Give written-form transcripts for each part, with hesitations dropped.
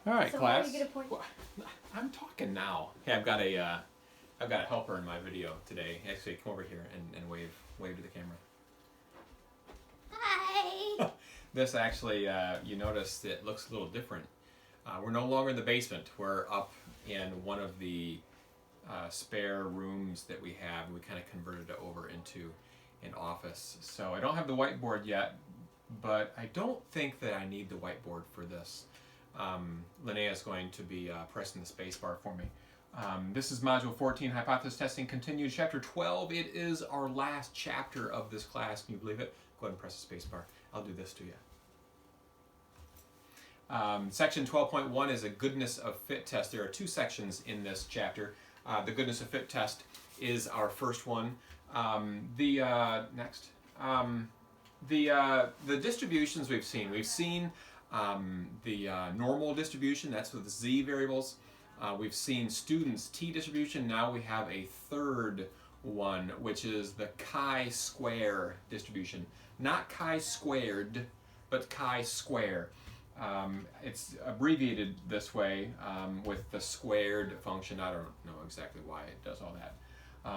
All right, so class. How do you get a point? Well, I'm talking now. Hey, I've got a helper in my video today. Actually, come over here and wave to the camera. Hi. This actually, you notice it looks a little different. We're no longer in the basement. We're up in one of the spare rooms that we have. We kind of converted it over into an office. So I don't have the whiteboard yet, but I don't think that I need the whiteboard for this. Linnea is going to be pressing the space bar for me. This is Module 14, Hypothesis Testing Continued, Chapter 12. It is our last chapter of this class. Can you believe it? Go ahead and press the space bar. I'll do this to you. Section 12.1 is a goodness of fit test. There are two sections in this chapter. The goodness of fit test is our first one. The distributions we've seen. We've seen the normal distribution, that's with z variables. We've seen students' t-distribution. Now we have a third one, which is the chi-square distribution. Not chi-squared, but chi-square. It's abbreviated this way with the squared function. I don't know exactly why it does all that.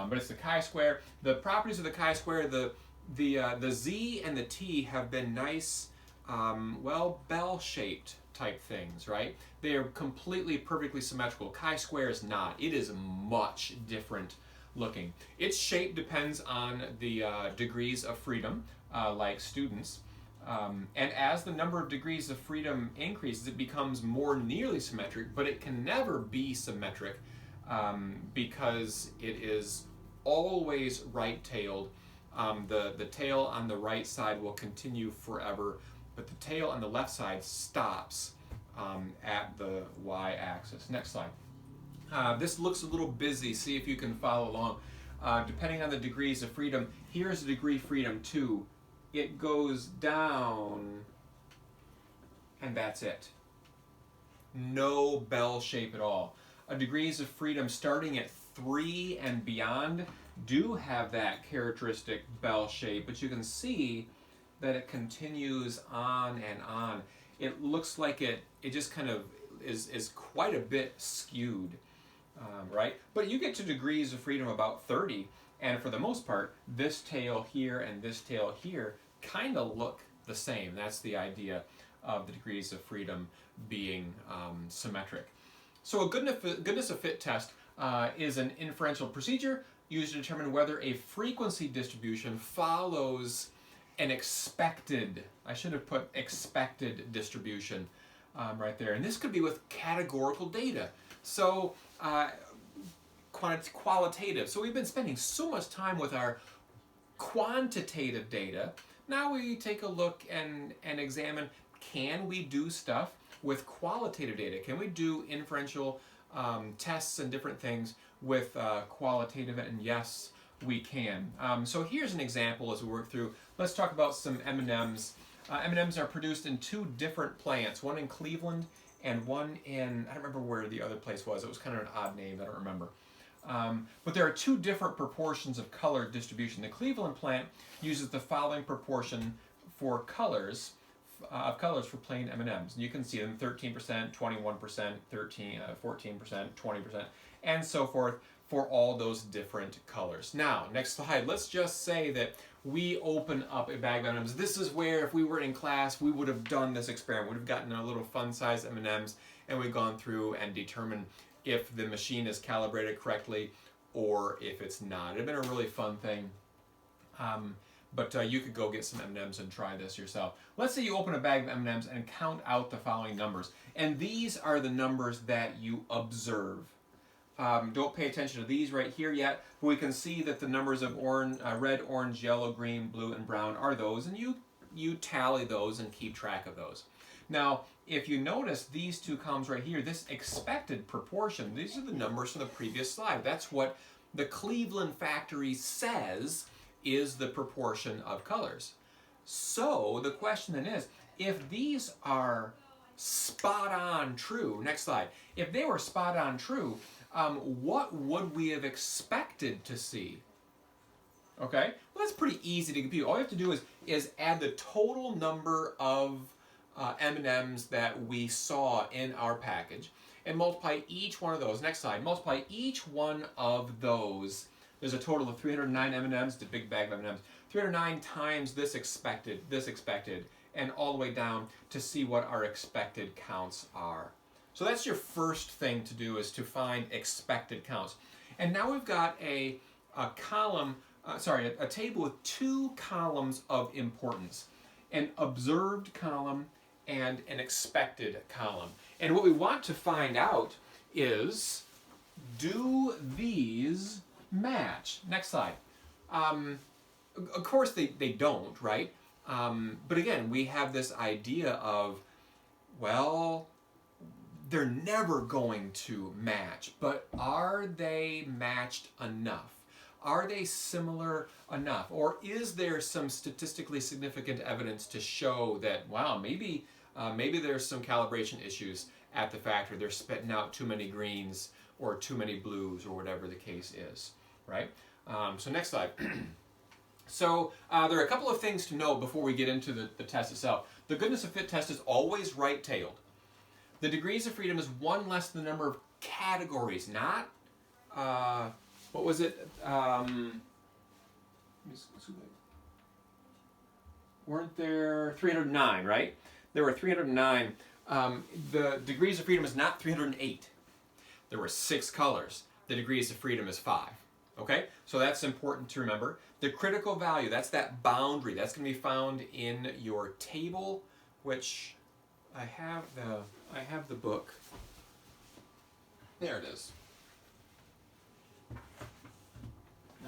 But it's the chi-square. The properties of the chi-square, the z and the t have been nice, well, bell-shaped type things, right? They are completely, perfectly symmetrical. Chi-square is not. It is much different looking. Its shape depends on the degrees of freedom, like students. And as the number of degrees of freedom increases, it becomes more nearly symmetric, but it can never be symmetric because it is always right-tailed. The tail on the right side will continue forever, but the tail on the left side stops at the y-axis. Next slide. This looks a little busy. See if you can follow along. Depending on the degrees of freedom, here's degree freedom 2. It goes down, and that's it. No bell shape at all. Degrees of freedom starting at 3 and beyond do have that characteristic bell shape, but you can see that it continues on and on. It looks like it just kind of is quite a bit skewed, right? But you get to degrees of freedom about 30, and for the most part, this tail here and this tail here kind of look the same. That's the idea of the degrees of freedom being symmetric. So a goodness of fit test is an inferential procedure used to determine whether a frequency distribution follows an expected, I should have put expected distribution right there. And this could be with categorical data. So qualitative. So we've been spending so much time with our quantitative data. Now we take a look and examine, can we do stuff with qualitative data? Can we do inferential tests and different things with qualitative? And yes, we can. So here's an example as we work through. Let's talk about some M&Ms. M&Ms are produced in two different plants, one in Cleveland and one in, I don't remember where the other place was. It was kind of an odd name, I don't remember. But there are two different proportions of color distribution. The Cleveland plant uses the following proportion for colors, for plain M&Ms. And you can see them 13%, 21%, 14%, 20%, and so forth for all those different colors. Now, next slide. Let's just say that we open up a bag of M&Ms. This is where, if we were in class, we would have done this experiment. We would have gotten a little fun-sized M&Ms, and we've gone through and determined if the machine is calibrated correctly or if it's not. It'd been a really fun thing. But you could go get some M&Ms and try this yourself. Let's say you open a bag of M&Ms and count out the following numbers. And these are the numbers that you observe. Don't pay attention to these right here yet, but we can see that the numbers of red, orange, yellow, green, blue, and brown are those, and you tally those and keep track of those. Now, if you notice these two columns right here, this expected proportion, these are the numbers from the previous slide. That's what the Cleveland factory says is the proportion of colors. So the question then is, if these are spot on true, next slide, if they were spot on true, what would we have expected to see? Okay, well, that's pretty easy to compute. All you have to do is add the total number of M&Ms that we saw in our package and multiply each one of those. Next slide. Multiply each one of those. There's a total of 309 M&Ms, the big bag of M&Ms. 309 times this expected, and all the way down to see what our expected counts are. So that's your first thing to do, is to find expected counts. And now we've got a table with two columns of importance, an observed column and an expected column. And what we want to find out is, do these match? Next slide. Of course they don't, right? But again, we have this idea of, well, they're never going to match, but are they matched enough? Are they similar enough? Or is there some statistically significant evidence to show that, wow, maybe there's some calibration issues at the factory. They're spitting out too many greens or too many blues or whatever the case is, right? So next slide. So there are a couple of things to know before we get into the test itself. The goodness of fit test is always right-tailed. The degrees of freedom is one less than the number of categories, not, what was it? Weren't there 309, right? There were 309. The degrees of freedom is not 308. There were 6 colors. The degrees of freedom is 5. Okay? So that's important to remember. The critical value, that's that boundary. That's going to be found in your table, which I have the book. There it is.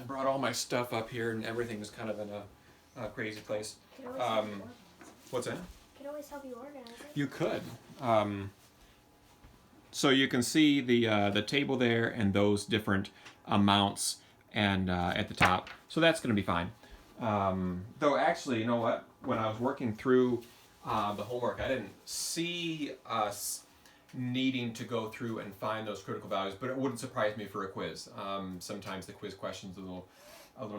I brought all my stuff up here, and everything is kind of in a crazy place. What's that? I could always help you organize it. You could. So you can see the table there and those different amounts and at the top. So that's going to be fine. Though actually, you know what? When I was working through the homework, I didn't see us needing to go through and find those critical values, but it wouldn't surprise me for a quiz. Sometimes the quiz question's a little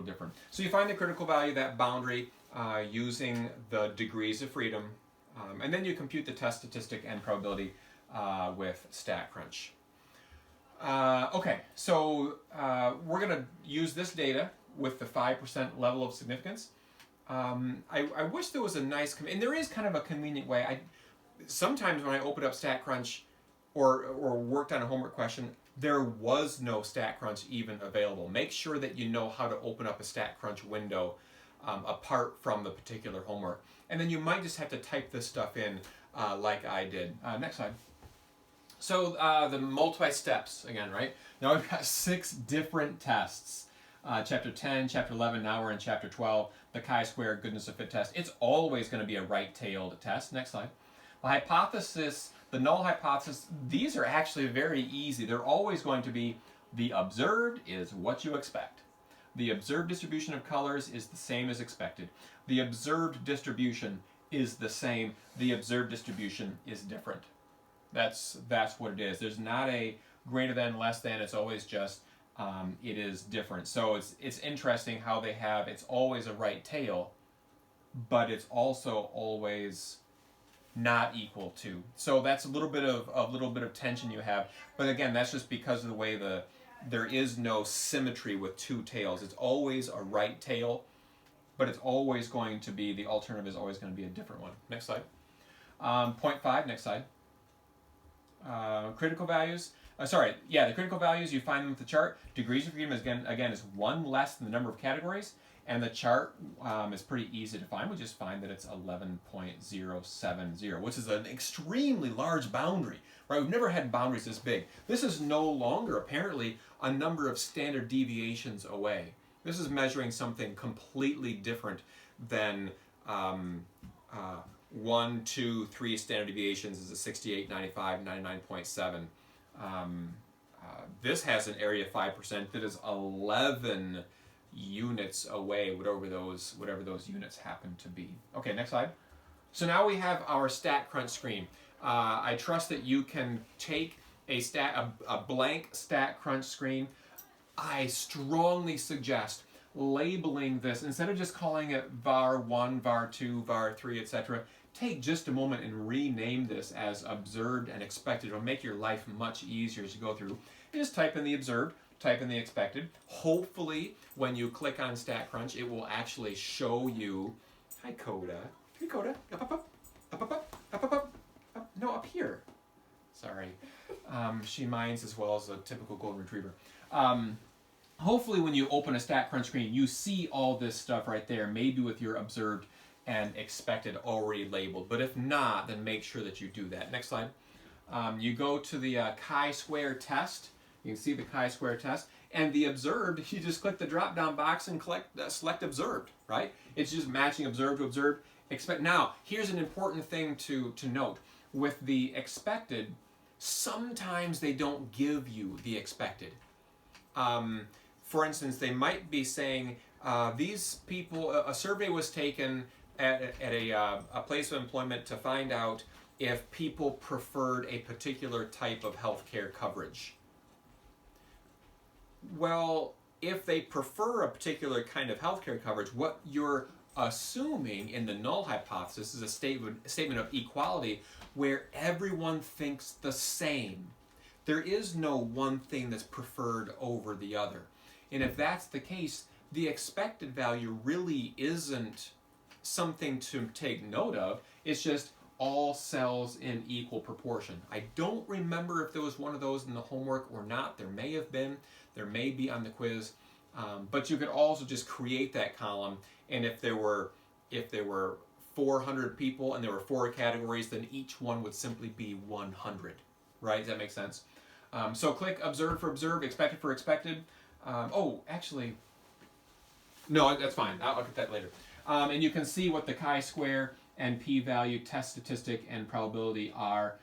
different. So you find the critical value, that boundary, using the degrees of freedom, and then you compute the test statistic and probability with StatCrunch. Okay, so we're going to use this data with the 5% level of significance. I wish there was a nice, and there is kind of a convenient way. Sometimes when I opened up StatCrunch or worked on a homework question, there was no StatCrunch even available. Make sure that you know how to open up a StatCrunch window apart from the particular homework. And then you might just have to type this stuff in like I did. Next slide. So the multi-steps again, right? Now we've got 6 different tests. Chapter 10, Chapter 11, now we're in Chapter 12, the chi-square goodness of fit test. It's always going to be a right-tailed test. Next slide. The hypothesis, the null hypothesis, these are actually very easy. They're always going to be the observed is what you expect. The observed distribution of colors is the same as expected. The observed distribution is the same. The observed distribution is different. That's what it is. There's not a greater than, less than. It's always just it is different. So it's interesting how they have, it's always a right tail, but it's also always not equal to. So that's a little bit of tension you have. But again, that's just because of the way there is no symmetry with 2 tails. It's always a right tail, but it's always going to be, the alternative is always going to be a different one. Next slide. 0.5, next slide. Critical values. The critical values, you find them with the chart. Degrees of freedom is again is 1 less than the number of categories, and the chart is pretty easy to find. We just find that it's 11.070, which is an extremely large boundary, right? We've never had boundaries this big. This is no longer apparently a number of standard deviations away. This is measuring something completely different than 1, 2, 3 standard deviations is a 68, 95, 99.7. This has an area of 5% that is 11 units away, whatever those units happen to be. Okay, next slide. So now we have our StatCrunch screen. I trust that you can take a blank StatCrunch screen. I strongly suggest labeling this, instead of just calling it var 1, var 2, var 3, etc., take just a moment and rename this as observed and expected. It'll make your life much easier as you go through. And just type in the observed, type in the expected. Hopefully, when you click on StatCrunch, it will actually show you, hi Coda, hey Coda, up, no, up here. Sorry. She minds as well as a typical golden retriever. Hopefully when you open a StatCrunch screen, you see all this stuff right there, maybe with your observed and expected already labeled. But if not, then make sure that you do that. Next slide. You go to the Chi-square test. You can see the Chi-square test. And the observed, you just click the drop-down box and select observed, right? It's just matching observed to observed. Now, here's an important thing to note. With the expected, sometimes they don't give you the expected. For instance, they might be saying, these people, a survey was taken at a place of employment to find out if people preferred a particular type of healthcare coverage. Well, if they prefer a particular kind of healthcare coverage, what you're assuming in the null hypothesis is a statement of equality where everyone thinks the same. There is no one thing that's preferred over the other. And if that's the case, the expected value really isn't something to take note of. It's just all cells in equal proportion. I don't remember if there was one of those in the homework or not. There may have been. There may be on the quiz. But you could also just create that column, and if there were 400 people and there were 4 categories, then each one would simply be 100. Right? Does that make sense? So click observed for observed, expected for expected. Actually, no, that's fine. I'll get that later. And you can see what the chi-square and p-value, test statistic, and probability are.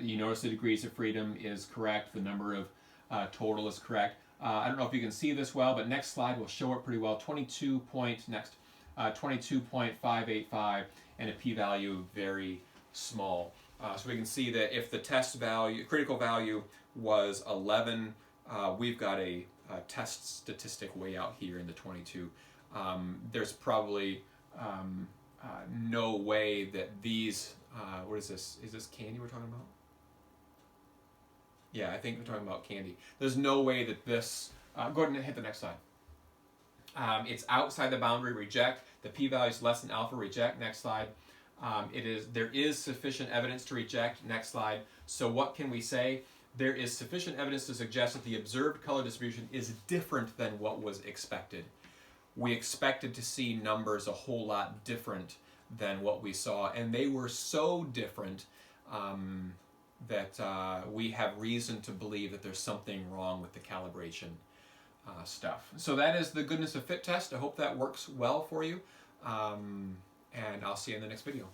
You notice the degrees of freedom is correct. The number of total is correct. I don't know if you can see this well, but next slide will show it pretty well. 22.585, and a p-value very small. So we can see that if the test value, critical value, was 11, we've got a test statistic way out here in the 22. There's probably no way that these, what is this? Is this candy we're talking about? Yeah, I think we're talking about candy. There's no way that this, go ahead and hit the next slide. It's outside the boundary, reject. The p-value is less than alpha, reject. Next slide. There is sufficient evidence to reject. Next slide. So what can we say? There is sufficient evidence to suggest that the observed color distribution is different than what was expected. We expected to see numbers a whole lot different than what we saw, and they were so different that we have reason to believe that there's something wrong with the calibration stuff. So that is the goodness of fit test. I hope that works well for you, and I'll see you in the next video.